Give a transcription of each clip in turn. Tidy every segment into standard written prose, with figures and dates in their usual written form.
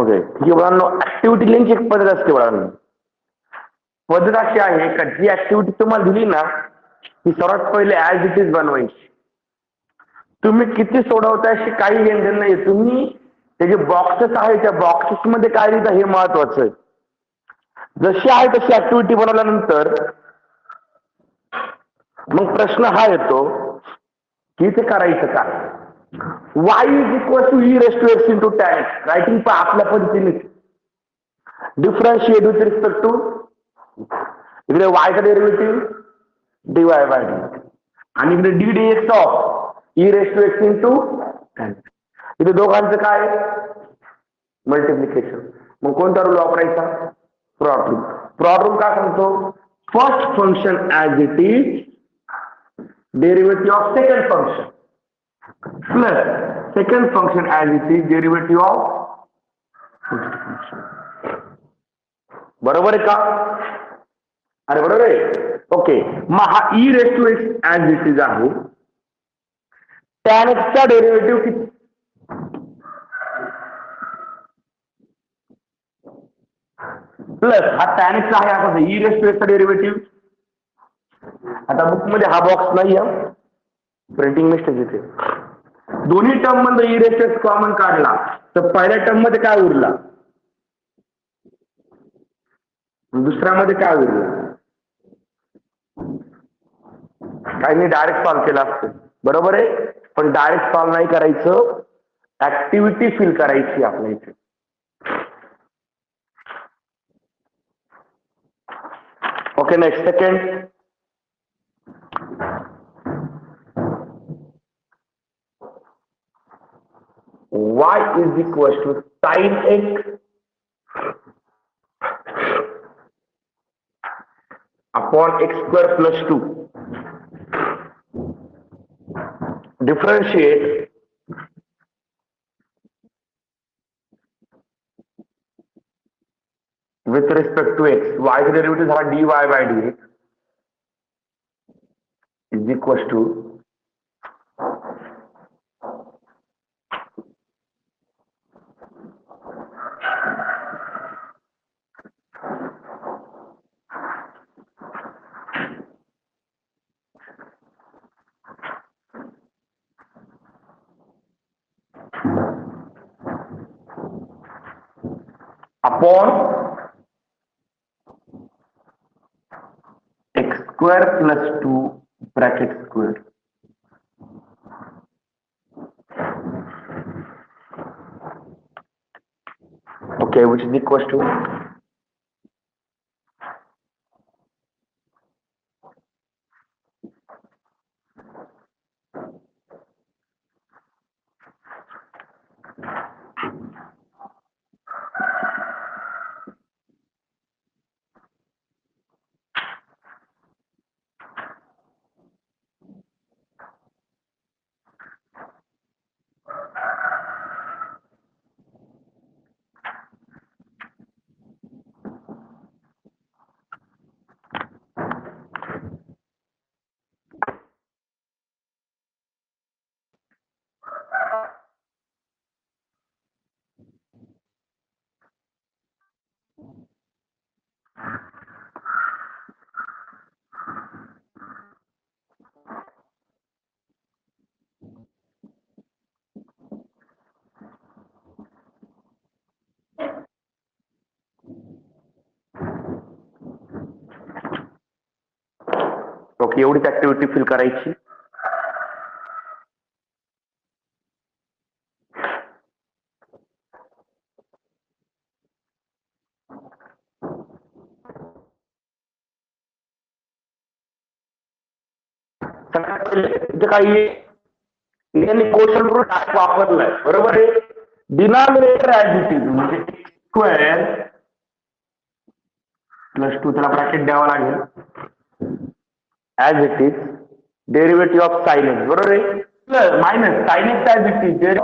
Okay ठीक आहे मुलांना, ऍक्टिव्हिटी लिहिण्याची एक पद्धत असते मुलांना. पद्धत अशी आहे का जी ऍक्टिव्हिटी तुम्हाला दिली ना ती सर्वात पहिले ऍज इट इज बनवायची. तुम्ही किती सोडवताय अशी काही घेणं नाही. तुम्ही त्याचे बॉक्सेस आहे त्या बॉक्सेस मध्ये काय लिहिता हे महत्वाचं आहे. जशी आहे तशी ऍक्टिव्हिटी बनवल्यानंतर मग प्रश्न हा येतो की ते करायचं काय. y is equal to e raise to x into tan. Writing पण आपल्या पद्धतीने डिफरन्शिएट विथ रिस्पेक्ट टू इकडे y चा डेरिव्हेटिव्ह dy बाय डी आणि इकडे d d x of e raise to x into tan. इथे दोघांचं काय मल्टिप्लिकेशन. मग कोणता रूल वापरायचा? प्रॉड रूल. प्रॉड रूल काय सांगतो? First function as it is derivative of second function plus second function as it is derivative of first function. बरोबर आहे का? अरे बरोबर आहे. ओके मग हा e raise to x as it is आहे. टॅन एक्सचा डेरिव्हेटिव्ह किती? प्लस हा टॅन एक्स आहे आता ई रेस टू एक्सचा डेरिव्हेटिव्ह. आता बुक मध्ये हा बॉक्स नाही आहे, प्रिंटिंग मिस्टेक इथे. दोन्ही टर्म मध्ये e raise to x common काढला तर पहिल्या टर्म मध्ये काय उरला, दुसऱ्यामध्ये काय उरलं? काही डायरेक्ट सॉल्व्ह केला असतं. बरोबर आहे. पण डायरेक्ट सॉल्व्ह नाही करायचं, ऍक्टिव्हिटी फिल करायची आपल्या इथे. Okay next second. y is equal to sin x upon x square plus 2. Differentiate with respect to x. Y derivative is dy by dx is equal to upon x square plus 2 bracket square. Okay, which is equal to okay एवढीच activity fill करायची. इथे काही question rule वापरलाय. बरोबर आहे. Denominator as it is म्हणजे square plus 2 त्याला bracket द्यावा लागेल as it is derivative of sine x. बरोबर आहे. Plus minus sine x as it is.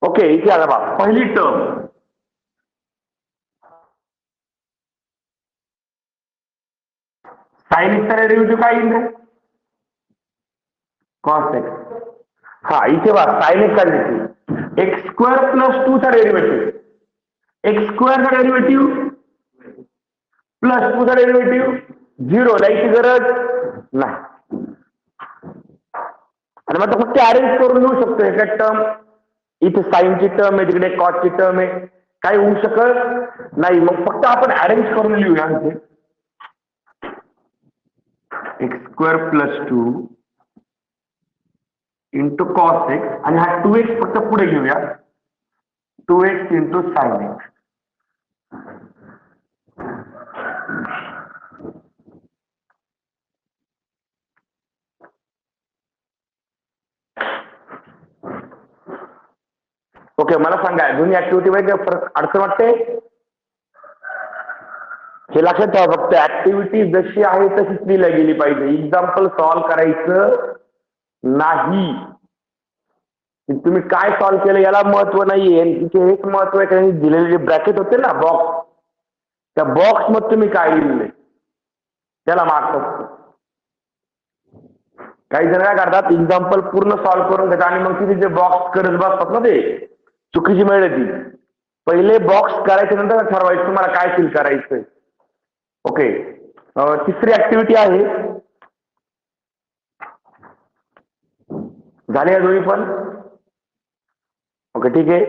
Okay इथे आला बा पहिली टर्म साइन एक्सचा डेरिव्हेटिव्ह काय येईल रे? Cos x. हा इथे बघा साइन एक्स काढली एक्स स्क्वेअर प्लस 2 चा डेरिव्हेटिव्ह एक्स स्क्वेअर चा डेरिव्हेटिव्ह प्लस 2 चा डेरिव्हेटिव्ह 0 लिहायची गरज नाही. आणि मग फक्त अरेंज करून लिहू शकतो एका टर्म. इथे साईनची टर्म आहे तिकडे कॉसची टर्म आहे काही होऊ शकत नाही. मग फक्त आपण अरेंज करून लिहूया इथे x square plus 2 into cos x आणि हा 2x फक्त पुढे घेऊया 2x into sine x. Okay मला सांगा दोन्ही ऍक्टिव्हिटी मध्ये फरक अडचण वाटते हे लक्षात ठेवा. फक्त ऍक्टिव्हिटी जशी आहे तशीच लिहिली गेली पाहिजे. एक्झाम्पल सॉल्व्ह करायचं नाही. तुम्ही काय सॉल्व्ह केलं याला महत्व नाहीये. तिथे हेच महत्व आहे त्यांनी दिलेले जे ब्रॅकेट होते ना बॉक्स त्या बॉक्स मध्ये तुम्ही काय लिहिले त्याला मार्क्स असतो. काही जण काय करतात एक्झाम्पल पूर्ण सॉल्व्ह करून घेतात आणि मग तिथे जे बॉक्स करत बसतात ना ते चुकीची मिळते ती. पहिले बॉक्स करायच्या नंतर ठरवायचं तुम्हाला काय फील करायचंय. ओके तिसरी ऍक्टिव्हिटी आहे झाले या दोन्ही पण. ओके ठीक आहे.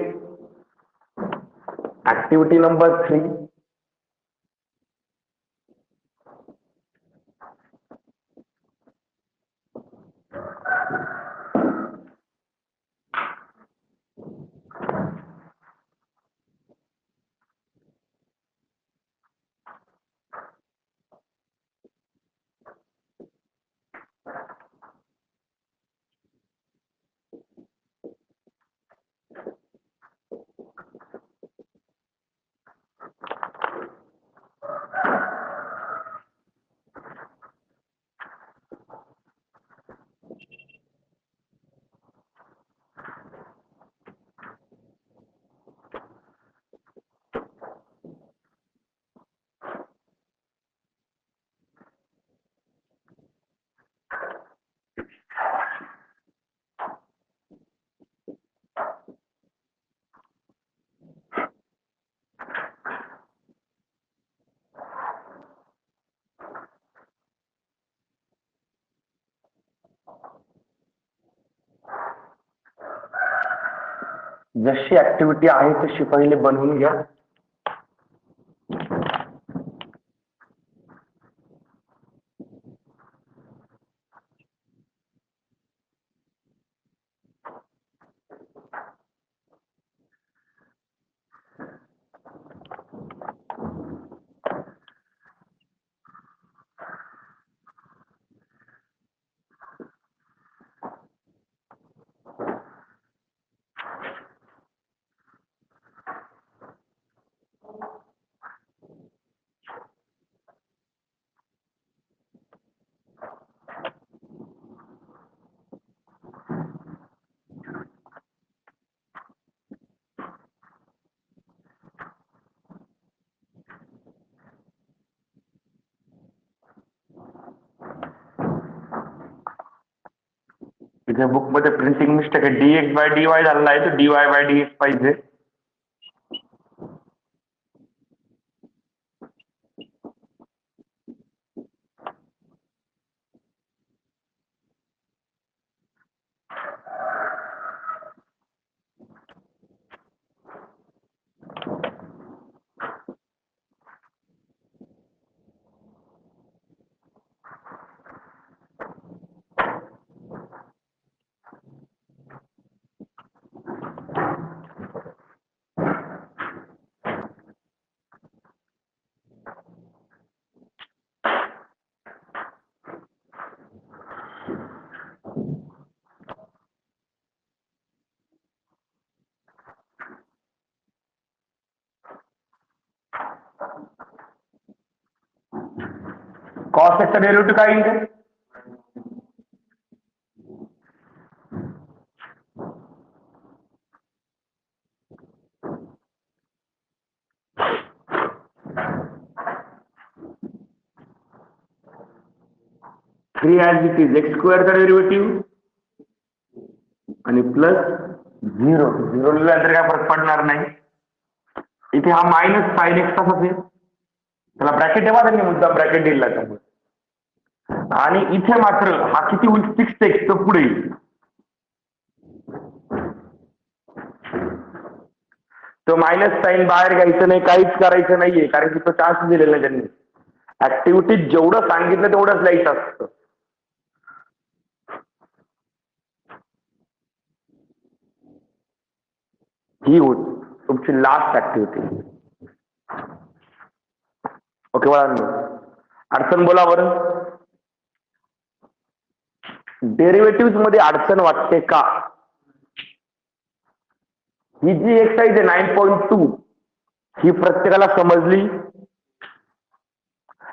ऍक्टिव्हिटी नंबर 3 जशी ऍक्टिव्हिटी आहे तशी पहिले बनवून घ्या. इथे बुक मध्ये प्रिंटिंग मिस्टेक आहे. dx बाय dy झालेला आहे तर dy बाय dx पाहिजे. कॉस एक्सचा डेरिव्हेटिव्ह काय येईल 3 as it is x स्क्वेअरचा डेरिव्हेटिव्ह आणि प्लस 0 0 लिहिल्यानंतर काय फरक पडणार नाही. इथे हा मायनस साइन एक्स तसाच आहे, त्याला ब्रॅकेट ठेवा, त्यांनी मुद्दा ब्रॅकेट दिला त्यामुळे. आणि इथे मात्र हा किती होईल 6x तर पुढे येईल. तो मायनस साइन बाहेर घ्यायचं नाही, काहीच करायचं नाहीये, कारण की तो चान्स दिलेला नाही त्यांनी. ऍक्टिव्हिटी जेवढं सांगितलं तेवढंच लिहायचं असतं. ही होती तुमची लास्ट ऍक्टिव्हिटी. ओके बाळांनो, अडचण बोला बरं. डेरिव्हेटिव्ह मध्ये अडचण वाटते का? ही जी एक्सरसाइज आहे 9.2 ही प्रत्येकाला समजली?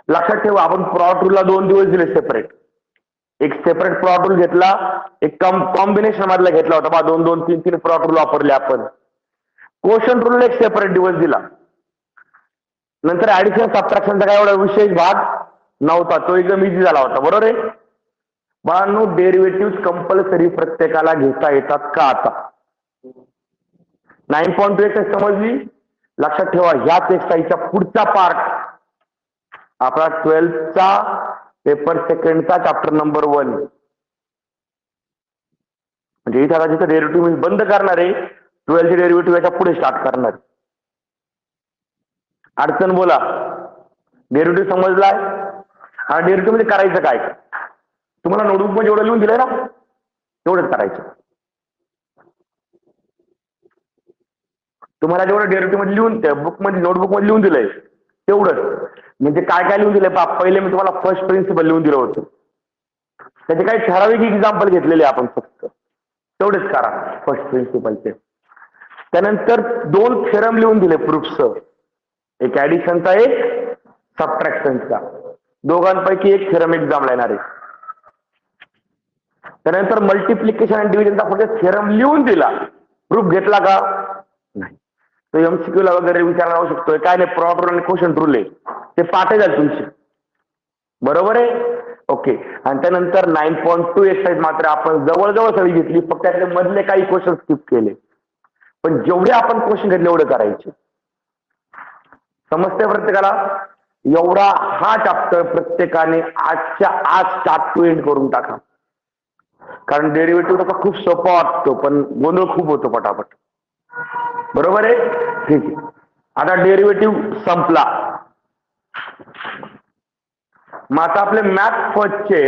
लक्षात ठेवा, आपण प्रॉड रूलला 2 दिवस दिले सेपरेट. एक सेपरेट प्रॉड रूल घेतला, एक कॉम्बिनेशन मधला घेतला होता बा, 2-2-3-3 प्रॉड रूल वापरले आपण. क्वोशंट रूल एक सेपरेट दिवस दिला. नंतर ऍडिशन सबट्रॅक्शनचा काय एवढा विशेष भाग नव्हता, तो एकदम इझी झाला होता, बरोबर आहे. बाळांनो, डेरिव्हेटिव्ह कंपल्सरी प्रत्येकाला घेता येतात का? आता 9.2 एक्सरसाइज समजली? लक्षात ठेवा, ह्याच एक्सरसाइजचा पुढचा पार्ट आपला 12th पेपर सेकंडचा चॅप्टर नंबर 1. म्हणजे इथे आता जिथं डेरिव्हेटिव्ह बंद करणार आहे, 12th डेरिव्हेटिव्ह याच्या पुढे स्टार्ट करणार. अडचण बोला. डेरिव्हेटिव्ह समजलाय? हा, डेरिव्हेटिव्ह मध्ये करायचं काय? तुम्हाला नोटबुक मध्ये एवढं लिहून दिलंय ना, तेवढंच करायचं. तुम्हाला जेवढं डेरिव्हेटिव्ह मध्ये लिहून, त्या बुक मध्ये नोटबुक मध्ये लिहून दिलंय तेवढंच. म्हणजे काय काय लिहून दिलंय पहा, पहिले मी तुम्हाला फर्स्ट प्रिन्सिपल लिहून दिलं होतं, त्याचे काही ठराविक एक्झाम्पल घेतलेले आपण फक्त, तेवढेच करा फर्स्ट प्रिन्सिपलचे. त्यानंतर 2 थेरम लिहून दिले प्रूफचं, एक ऍडिशनचा एक सबट्रॅक्शनचा. दोघांपैकी एक थेरम एक्झामला येणार आहे. त्यानंतर मल्टिप्लिकेशन आणि डिव्हिजनचा फक्त थेरम लिहून दिला, प्रूफ घेतला का? नाही. तो MCQ ला वगैरे विचारला जाऊ शकतोय, काय नाही, प्रॉड रूल आणि क्वोशंट रूल आहे, ते पाठे झाले तुमचे, बरोबर आहे. ओके. आणि त्यानंतर 9.2 एक्सरसाइज मात्र आपण जवळजवळ सगळी घेतली, फक्त त्यातले मधले काही क्वेश्चन स्किप केले, पण जेवढे आपण क्वेश्चन घेतले एवढे करायचे. समजते प्रत्येकाला? एवढा हा चॅप्टर प्रत्येकाने आजच्या आज स्टार्ट टू एंड करून टाका, कारण डेरिव्हेटिव्ह तसा खूप सोपा वाटतो, पण गोंधळ खूप होतो पटापट, बरोबर आहे. ठीक आहे, आता डेरिव्हेटिव्ह संपला. मग आता आपले मॅथ फर्स्टचे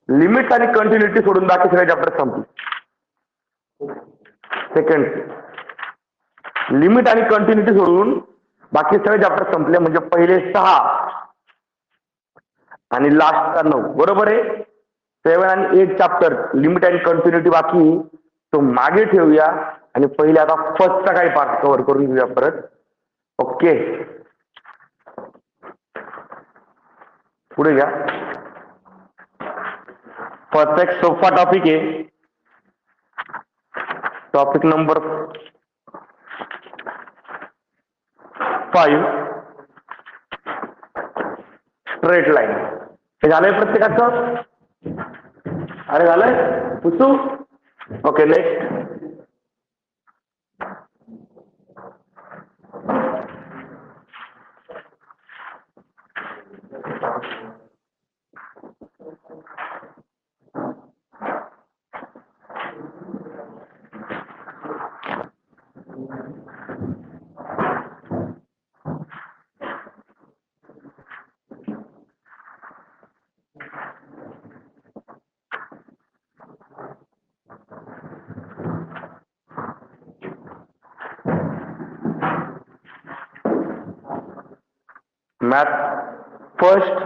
लिमिट आणि कंटिन्युटी सोडून बाकी सगळे चॅप्टर संपले. सेकंड लिमिट आणि कंटिन्युटी सोडून बाकी सगळे चॅप्टर संपले, म्हणजे पहिले 6 आणि लास्टचा 9, बरोबर आहे. 7 आणि 8 चॅप्टर लिमिट आणि कंटिन्युटी बाकी, तो मागे ठेवूया आणि पहिले आता फर्स्टचा काही पार्ट कव्हर करून घेऊया परत. ओके, पुढे घ्या. फर्स्ट एक सोपा टॉपिक आहे, टॉपिक नंबर 5, स्ट्रेट लाईन. हे झालंय प्रत्येकाचं? अरे झालंय पुसू? Okay, next. Math first.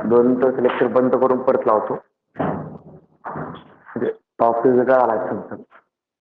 दोन तास लेक्चर बंद करून परत लावतो, म्हणजे टॉपिक वेगळा आला.